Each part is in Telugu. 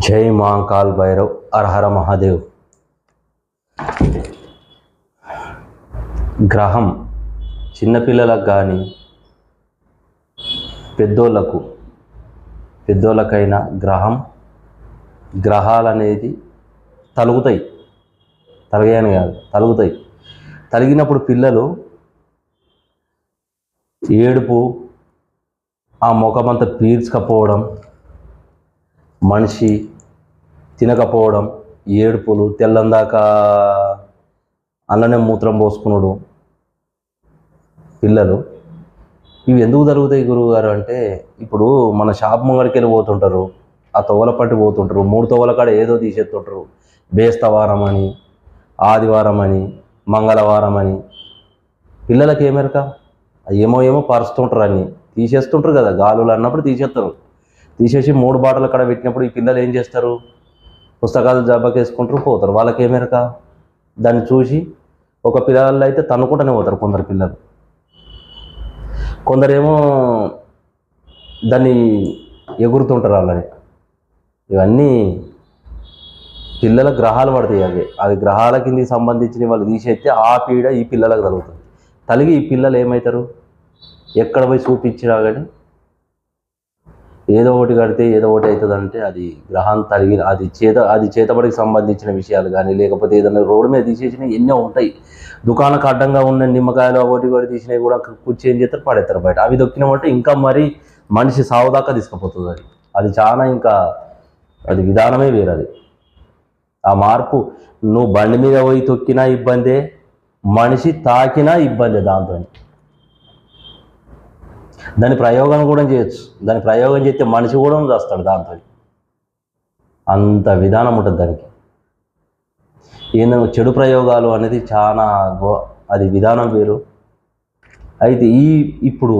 జై మహాకాల్ భైరవ్, హర మహాదేవ్. గ్రహం చిన్నపిల్లలకు కానీ పెద్దోళ్ళకైనా గ్రహాలు అనేది తలుగుతాయి. తలగాయని కాదు, తలుగుతాయి. తలిగినప్పుడు పిల్లలు ఏడుపు, ఆ ముఖమంతా పీల్చకపోవడం, మనిషి తినకపోవడం, ఏడుపులు, తెల్లందాకా అల్లనే మూత్రం పోసుకున్నాడు పిల్లలు. ఇవి ఎందుకు జరుగుతాయి గురువుగారు అంటే, ఇప్పుడు మన షాప్ ముంగడికి వెళ్ళి పోతుంటారు, ఆ తోవల పట్టి పోతుంటారు, 3 తోవల కాడ ఏదో తీసేస్తుంటారు. బేస్తవారం అని, ఆదివారం అని, మంగళవారం అని. పిల్లలకి ఏమెరక ఏమో పరుస్తుంటారు, అన్నీ తీసేస్తుంటారు కదా. గాలులు అన్నప్పుడు తీసేసి 3 బాటలు అక్కడ పెట్టినప్పుడు ఈ పిల్లలు ఏం చేస్తారు? పుస్తకాలు జబ్బకేసుకుంటారు, పోతారు. వాళ్ళకి ఏమెరక? దాన్ని చూసి ఒక పిల్లలు అయితే తన్నుకుంటూనే పోతారు కొందరు పిల్లలు. కొందరేమో దాన్ని ఎగురుతుంటారు వాళ్ళని. ఇవన్నీ పిల్లల గ్రహాలు పడతాయి. అది గ్రహాల కిందకి సంబంధించిన వాళ్ళు తీసేస్తే ఆ పీడ ఈ పిల్లలకు తగులుతుంది. తలిగి ఈ పిల్లలు ఏమవుతారు? ఎక్కడ పోయి చూపించినా కానీ ఏదో ఒకటి కడితే ఏదో ఒకటి అవుతుందంటే అది గ్రహం తలిగి అది చేతబడికి సంబంధించిన విషయాలు కానీ, లేకపోతే ఏదైనా రోడ్డు మీద తీసేసినవి ఎన్నో ఉంటాయి. దుకాణకు అడ్డంగా ఉన్న నిమ్మకాయలు ఒకటి తీసినవి కూడా కుర్చీ ఏం చేస్తారు, పడేస్తారు బయట. అవి దొక్కినామంటే ఇంకా మరీ మనిషి సావు దాకా తీసుకుపోతుంది. అది చాలా ఇంకా అది విధానమే వేరు. అది ఆ మార్పు, నువ్వు బండి మీద పోయి తొక్కినా ఇబ్బందే, మనిషి తాకినా ఇబ్బందే. దాంతో దాని ప్రయోగం కూడా చేయొచ్చు. దాని ప్రయోగం చేస్తే మనిషి కూడా చేస్తాడు. దాంతో అంత విధానం ఉంటుంది దానికి. ఏంటంటే చెడు ప్రయోగాలు అనేది చాలా అది విధానం వేరు. అయితే ఇప్పుడు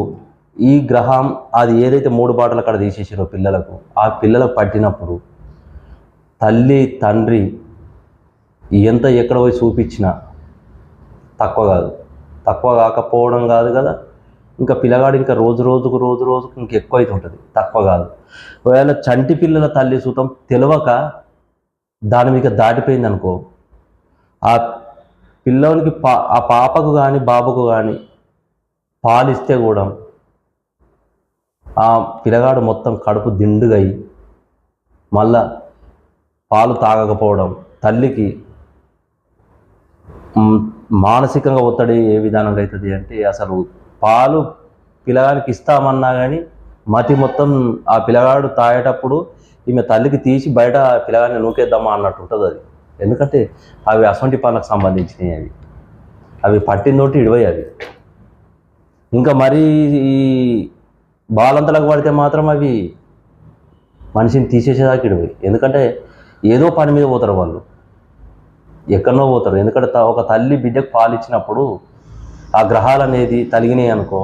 ఈ గ్రహం అది ఏదైతే 3 బాటలు అక్కడ తీసేసారో పిల్లలకు, ఆ పిల్లలకు పట్టినప్పుడు తల్లి తండ్రి ఎక్కడ పోయి చూపించినా తక్కువ కాకపోవడం కాదు కదా. ఇంకా పిల్లగాడు ఇంకా రోజు రోజుకు ఇంకా ఎక్కువ అవుతుంటుంది, తక్కువ కాదు. ఒకవేళ చంటి పిల్లల తల్లి సూతం తెలియక దాని మీద దాటిపోయింది అనుకో, ఆ పిల్లలకి ఆ పాపకు కానీ బాబుకు కానీ పాలిస్తే కూడా ఆ పిల్లగాడు మొత్తం కడుపు దిండుగా అయి మళ్ళా పాలు తాగకపోవడం, తల్లికి మానసికంగా ఒత్తిడి ఏ విధానంగా అవుతుంది అంటే, అసలు పాలు పిల్లగాడికి ఇస్తామన్నా కానీ మతి మొత్తం ఆ పిల్లగాడు తాగేటప్పుడు ఈమె తల్లికి తీసి బయట పిల్లగాడిని నూకేద్దామా అన్నట్టు ఉంటుంది అది. ఎందుకంటే అవి అసంటి పనులకు సంబంధించినవి. అవి పట్టినోటి ఇడివై. అవి ఇంకా మరీ ఈ బాలంతలకు పడితే మాత్రం అవి మనిషిని తీసేసేదాకా ఇడివై. ఎందుకంటే ఏదో పని మీద పోతారు వాళ్ళు, ఎక్కడనో పోతారు. ఎందుకంటే ఒక తల్లి బిడ్డకు పాలిచ్చినప్పుడు ఆ గ్రహాలు అనేది తలిగినాయి అనుకో,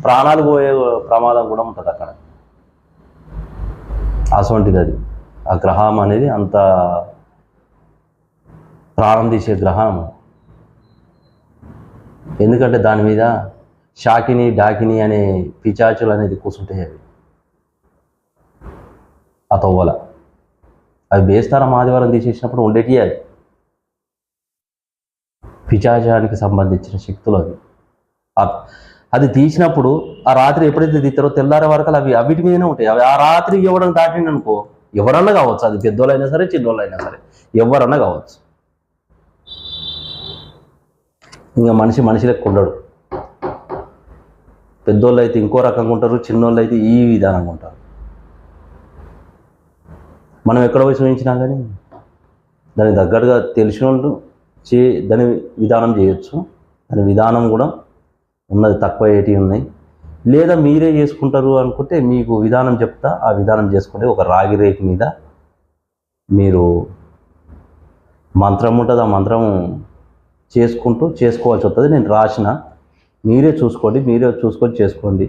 ప్రాణాలు పోయే ప్రమాదం కూడా ఉంటుంది అక్కడ. అసొంటిది అది. ఆ గ్రహం అనేది అంత ప్రాణం తీసే గ్రహం. ఎందుకంటే దాని మీద షాకిని డాకిని అనే పిచాచులు అనేది కూర్చుంటాయి. అవి ఆ తవ్వల అవి బేస్తారం ఆదివారం తీసేసినప్పుడు ఉండేటి అవి పిచాచానికి సంబంధించిన శక్తులు. అది తీసినప్పుడు ఆ రాత్రి ఎప్పుడైతే తీస్తారో తెల్లారే వరకు అవి అవిటి మీదనే ఉంటాయి. అవి ఆ రాత్రి ఎవడని దాటిండి అనుకో, ఎవరన్నా కావచ్చు, అది పెద్దోళ్ళైనా సరే చిన్నోళ్ళైనా సరే ఎవరన్నా కావచ్చు, ఇంకా మనిషి లెక్క ఉండడు. పెద్దోళ్ళు అయితే ఇంకో రకంగా ఉంటారు, చిన్నోళ్ళు అయితే ఈ విధానంగా ఉంటారు. మనం ఎక్కడ పోయి చూపించినా కానీ దానికి తగ్గట్టుగా తెలిసిన వాళ్ళు దాని విధానం చేయొచ్చు. దాని విధానం కూడా ఉన్నది, తక్కువ ఏటి ఉన్నాయి. లేదా మీరే చేసుకుంటారు అనుకుంటే మీకు విధానం చెప్తా, ఆ విధానం చేసుకుంటే ఒక రాగి రేకు మీద మీరు మంత్రం ఉంటుంది, ఆ మంత్రం చేసుకోవాల్సి వస్తుంది. నేను రాసిన, మీరే చూసుకొని చేసుకోండి.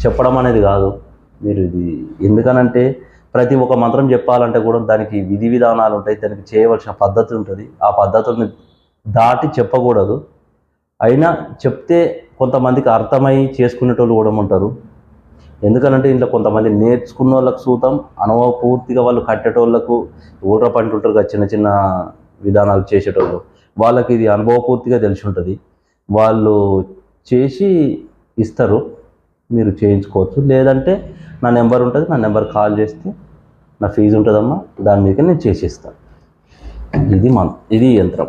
చెప్పడం అనేది కాదు. మీరు ఇది ఎందుకనంటే ప్రతి ఒక్క మంత్రం చెప్పాలంటే కూడా దానికి విధి విధానాలు ఉంటాయి, దానికి చేయవలసిన పద్ధతి ఉంటుంది. ఆ పద్ధతుల్ని దాటి చెప్పకూడదు. అయినా చెప్తే కొంతమందికి అర్థమై చేసుకునేటోళ్ళు కూడా ఉంటారు. ఎందుకనంటే ఇంట్లో కొంతమంది నేర్చుకున్న వాళ్ళకు సూతం అనుభవపూర్తిగా వాళ్ళు కట్టేటోళ్ళకు ఊర పంటుంటారు కదా, చిన్న చిన్న విధానాలు చేసేటోళ్ళు, వాళ్ళకి ఇది అనుభవపూర్తిగా తెలిసి ఉంటుంది. వాళ్ళు చేసి ఇస్తారు, మీరు చేయించుకోవచ్చు. లేదంటే నా నెంబర్ ఉంటుంది, నా నెంబర్ కాల్ చేస్తే నా ఫీజు ఉంటుందమ్మా, దాని మీద నేను చేసిస్తాను. ఇది యంత్రం.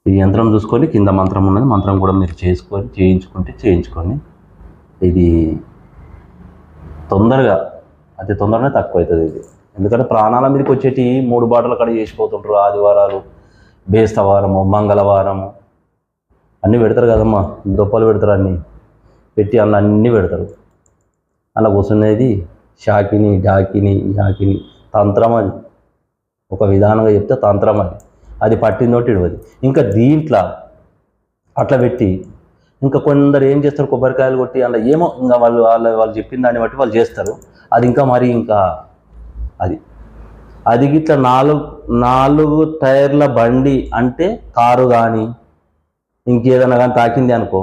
ఈ యంత్రం చూసుకొని కింద మంత్రం ఉన్నది, మంత్రం కూడా మీరు చేయించుకొని ఇది తొందరగా, అతి తొందరగా తక్కువ అవుతుంది ఇది. ఎందుకంటే ప్రాణాల మీదకి వచ్చేటి 3 బాటలు అక్కడ చేసిపోతుంటారు. ఆదివారాలు, బేస్తవారము, మంగళవారము అన్నీ పెడతారు కదమ్మా, దొప్పలు పెడతారు, అన్నీ పెట్టి అన్నీ పెడతారు. అలా కూర్చునేది షాకిని, డాకిని, యాకిని తంత్రం. అది ఒక విధానంగా చెప్తే తంత్రం. అది పట్టిందోటి ఇడవది. ఇంకా దీంట్లో అట్లా పెట్టి ఇంకా కొందరు ఏం చేస్తారు, కొబ్బరికాయలు కొట్టి అలా ఏమో ఇంకా వాళ్ళు చెప్పిన దాన్ని బట్టి వాళ్ళు చేస్తారు. అది ఇంకా మరి ఇంకా అది ఇట్లా 4 టైర్ల బండి అంటే కారు కానీ ఇంకేదైనా కానీ తాకింది అనుకో,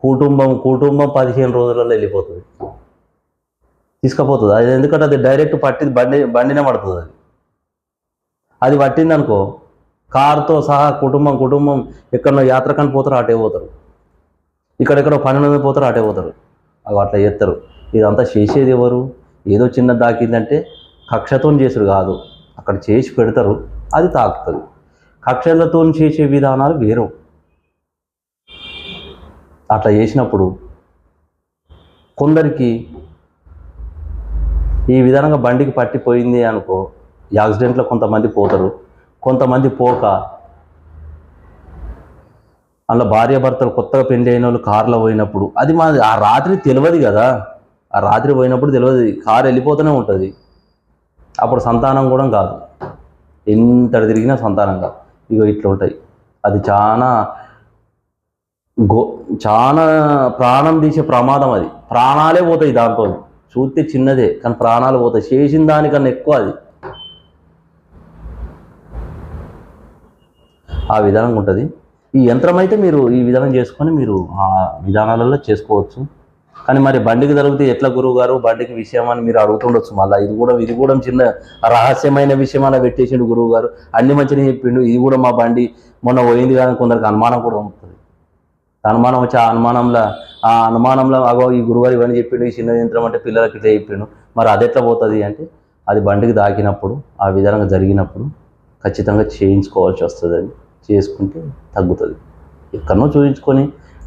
కుటుంబం 15 రోజులలో వెళ్ళిపోతుంది, తీసుకుపోతుంది. అది ఎందుకంటే అది డైరెక్ట్ బండినే పడుతుంది. అది పట్టింది అనుకో, కారుతో సహా కుటుంబం ఎక్కడో యాత్రకని పోతారు, అటే పోతారు, ఇక్కడెక్కడో పని మీద పోతారు, అటే పోతారు. అవి అట్లా చేస్తారు. ఇదంతా చేసేది ఎవరు? ఏదో చిన్న దాకిందంటే కక్షతో చేసుడు కాదు, అక్కడ చేసి పెడతారు, అది తాకుతుంది. కక్షలతో చేసే విధానాలు వేరు. అట్లా చేసినప్పుడు కొందరికి ఈ విధంగా బండికి పట్టిపోయింది అనుకో, యాక్సిడెంట్లో కొంతమంది పోతారు, కొంతమంది పోక అలా భార్యాభర్తలు కొత్తగా పెళ్లి అయిన వాళ్ళు కారులో పోయినప్పుడు, అది ఆ రాత్రి తెలియదు కదా, ఆ రాత్రి పోయినప్పుడు తెలియదు, కారు వెళ్ళిపోతూనే ఉంటుంది. అప్పుడు సంతానం కూడా కాదు, ఎంతటి తిరిగినా సంతానం కాదు. ఇట్లా ఉంటాయి. అది చాలా ప్రాణం తీసే ప్రమాదం. అది ప్రాణాలే పోతాయి దాంతో. చూస్తే చిన్నదే కానీ ప్రాణాలు పోతాయి, చేసిన దానికన్నా ఎక్కువ. అది ఆ విధానంగా ఉంటుంది. ఈ యంత్రం అయితే మీరు ఈ విధానం చేసుకొని మీరు ఆ విధానాలలో చేసుకోవచ్చు. కానీ మరి బండికి జరిగితే ఎట్లా గురువు గారు బండికి విషయం అని మీరు అడుగుతుండొచ్చు. మళ్ళీ ఇది కూడా చిన్న రహస్యమైన విషయం అలా పెట్టేసిండు గురువు గారు, అన్ని మంచిగా చెప్పిండు, ఇది కూడా మా బండి మొన్న పోయింది కానీ కొందరికి అనుమానం కూడా ఉంటుంది. అనుమానం వచ్చి ఆ అనుమానంలో అగో ఈ గురువుగారు ఇవన్నీ చెప్పిండు, ఈ చిన్న యంత్రం అంటే పిల్లలకి ఇట్లా చెప్పిండు, మరి అది ఎట్లా పోతుంది అంటే అది బండికి దాకినప్పుడు ఆ విధంగా జరిగినప్పుడు ఖచ్చితంగా చేయించుకోవాల్సి వస్తుంది. అది చేసుకుంటే తగ్గుతుంది. ఎక్కడనో చూపించుకొని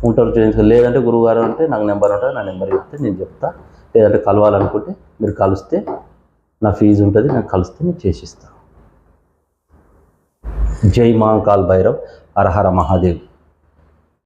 ఉంటారు, చేయించుకొని. లేదంటే గురువుగారు అంటే నాకు నెంబర్ ఉంటుంది, నా నెంబర్ చెప్తే నేను చెప్తా. లేదంటే కలవాలనుకుంటే మీరు కలిస్తే నా ఫీజు ఉంటుంది, నేను కలిస్తే నేను చేసిస్తాను. జై మహాకాల్ భైరవ్, హర హర మహాదేవ్.